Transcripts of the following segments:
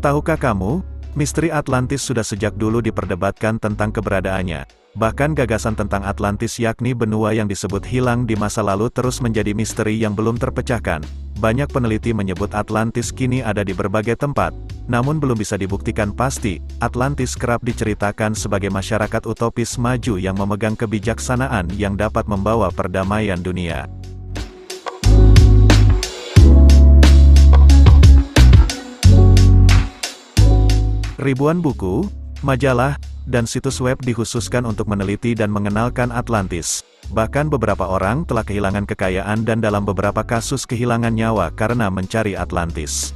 Tahukah kamu, misteri Atlantis sudah sejak dulu diperdebatkan tentang keberadaannya. Bahkan gagasan tentang Atlantis yakni benua yang disebut hilang di masa lalu terus menjadi misteri yang belum terpecahkan. Banyak peneliti menyebut Atlantis kini ada di berbagai tempat, namun belum bisa dibuktikan pasti. Atlantis kerap diceritakan sebagai masyarakat utopis maju yang memegang kebijaksanaan yang dapat membawa perdamaian dunia. Ribuan buku, majalah, dan situs web dikhususkan untuk meneliti dan mengenalkan Atlantis. Bahkan beberapa orang telah kehilangan kekayaan dan dalam beberapa kasus kehilangan nyawa karena mencari Atlantis.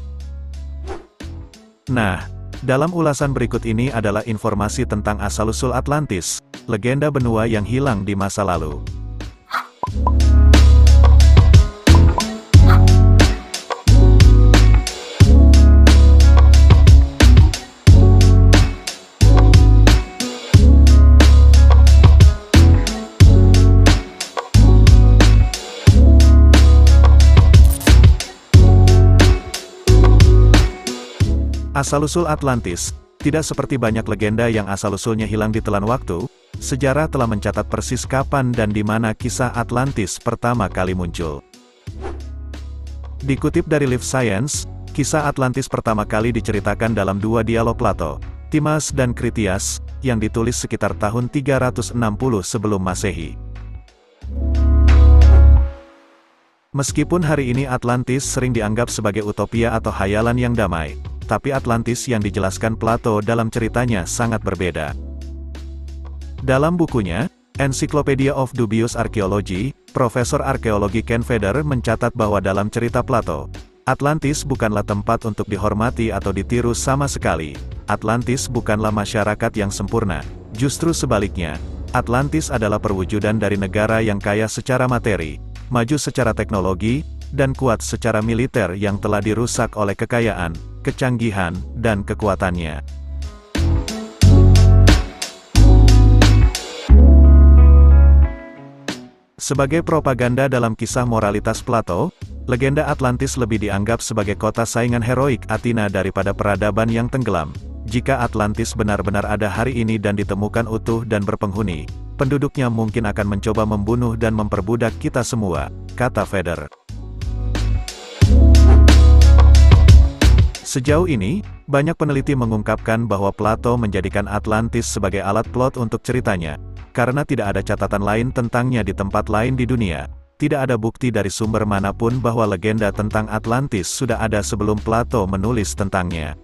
Nah, dalam ulasan berikut ini adalah informasi tentang asal-usul Atlantis, legenda benua yang hilang di masa lalu. Asal-usul Atlantis, tidak seperti banyak legenda yang asal-usulnya hilang ditelan waktu, sejarah telah mencatat persis kapan dan di mana kisah Atlantis pertama kali muncul. Dikutip dari Live Science, kisah Atlantis pertama kali diceritakan dalam dua dialog Plato, Timaeus dan Critias, yang ditulis sekitar tahun 360 sebelum Masehi. Meskipun hari ini Atlantis sering dianggap sebagai utopia atau hayalan yang damai, tapi Atlantis yang dijelaskan Plato dalam ceritanya sangat berbeda. Dalam bukunya, Encyclopedia of Dubious Archaeology, Profesor Arkeologi Ken Feder mencatat bahwa dalam cerita Plato, Atlantis bukanlah tempat untuk dihormati atau ditiru sama sekali. Atlantis bukanlah masyarakat yang sempurna. Justru sebaliknya, Atlantis adalah perwujudan dari negara yang kaya secara materi, maju secara teknologi, dan kuat secara militer yang telah dirusak oleh kekayaan, kecanggihan, dan kekuatannya. Sebagai propaganda dalam kisah moralitas Plato, legenda Atlantis lebih dianggap sebagai kota saingan heroik Athena daripada peradaban yang tenggelam. Jika Atlantis benar-benar ada hari ini dan ditemukan utuh dan berpenghuni, penduduknya mungkin akan mencoba membunuh dan memperbudak kita semua, kata Feder. Sejauh ini, banyak peneliti mengungkapkan bahwa Plato menjadikan Atlantis sebagai alat plot untuk ceritanya, karena tidak ada catatan lain tentangnya di tempat lain di dunia. Tidak ada bukti dari sumber manapun bahwa legenda tentang Atlantis sudah ada sebelum Plato menulis tentangnya.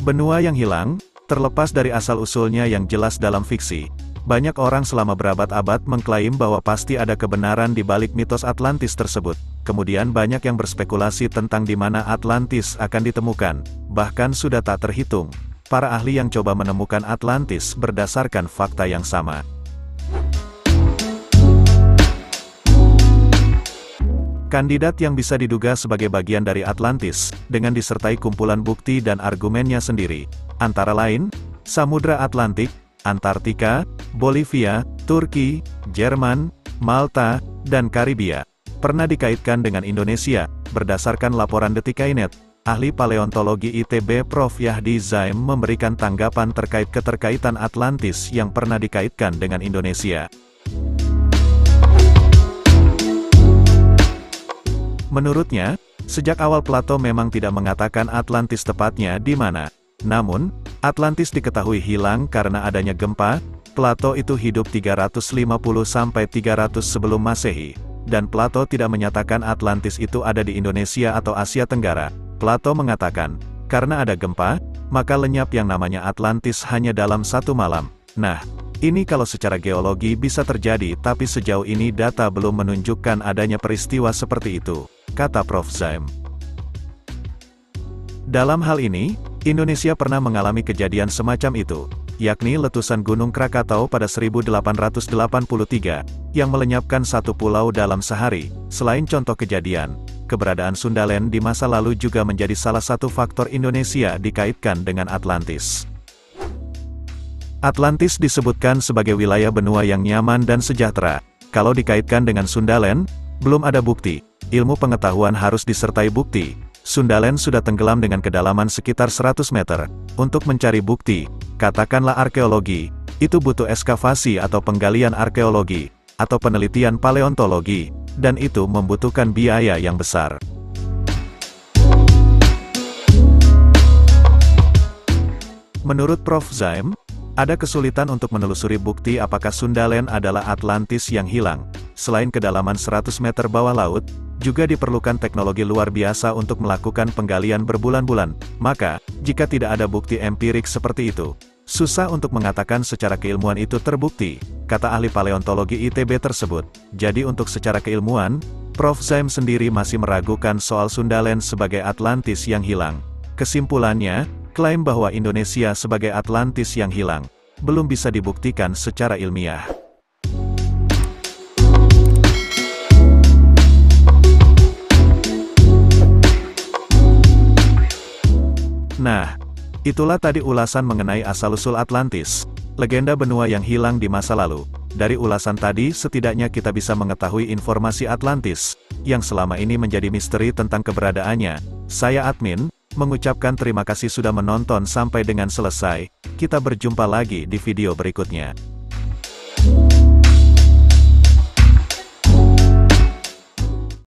Benua yang hilang, terlepas dari asal-usulnya yang jelas dalam fiksi, banyak orang selama berabad-abad mengklaim bahwa pasti ada kebenaran di balik mitos Atlantis tersebut. Kemudian banyak yang berspekulasi tentang di mana Atlantis akan ditemukan. Bahkan sudah tak terhitung para ahli yang coba menemukan Atlantis berdasarkan fakta yang sama. Kandidat yang bisa diduga sebagai bagian dari Atlantis, dengan disertai kumpulan bukti dan argumennya sendiri, antara lain, Samudra Atlantik, Antartika, Bolivia, Turki, Jerman, Malta, dan Karibia, pernah dikaitkan dengan Indonesia. Berdasarkan laporan Detikainet, ahli paleontologi ITB Prof. Yahdi Zaim memberikan tanggapan terkait keterkaitan Atlantis yang pernah dikaitkan dengan Indonesia. Menurutnya, sejak awal Plato memang tidak mengatakan Atlantis tepatnya di mana. Namun, Atlantis diketahui hilang karena adanya gempa. Plato itu hidup 350–300 sebelum Masehi, dan Plato tidak menyatakan Atlantis itu ada di Indonesia atau Asia Tenggara. Plato mengatakan, karena ada gempa, maka lenyap yang namanya Atlantis hanya dalam satu malam. Nah, ini kalau secara geologi bisa terjadi, tapi sejauh ini data belum menunjukkan adanya peristiwa seperti itu, kata Prof. Zaim. Dalam hal ini, Indonesia pernah mengalami kejadian semacam itu, yakni letusan Gunung Krakatau pada 1883, yang melenyapkan satu pulau dalam sehari. Selain contoh kejadian, keberadaan Sundaland di masa lalu juga menjadi salah satu faktor Indonesia dikaitkan dengan Atlantis. Atlantis disebutkan sebagai wilayah benua yang nyaman dan sejahtera. Kalau dikaitkan dengan Sundaland, belum ada bukti. Ilmu pengetahuan harus disertai bukti. Sundaland sudah tenggelam dengan kedalaman sekitar 100 meter. Untuk mencari bukti, katakanlah arkeologi, itu butuh ekskavasi atau penggalian arkeologi, atau penelitian paleontologi, dan itu membutuhkan biaya yang besar. Menurut Prof. Zaim, ada kesulitan untuk menelusuri bukti apakah Sundaland adalah Atlantis yang hilang. Selain kedalaman 100 meter bawah laut, juga diperlukan teknologi luar biasa untuk melakukan penggalian berbulan-bulan. Maka, jika tidak ada bukti empirik seperti itu, susah untuk mengatakan secara keilmuan itu terbukti, kata ahli paleontologi ITB tersebut. Jadi untuk secara keilmuan, Prof. Zaim sendiri masih meragukan soal Sundaland sebagai Atlantis yang hilang. Kesimpulannya, klaim bahwa Indonesia sebagai Atlantis yang hilang, belum bisa dibuktikan secara ilmiah. Nah, itulah tadi ulasan mengenai asal-usul Atlantis, legenda benua yang hilang di masa lalu. Dari ulasan tadi setidaknya kita bisa mengetahui informasi Atlantis, yang selama ini menjadi misteri tentang keberadaannya. Saya admin, mengucapkan terima kasih sudah menonton sampai dengan selesai. Kita berjumpa lagi di video berikutnya.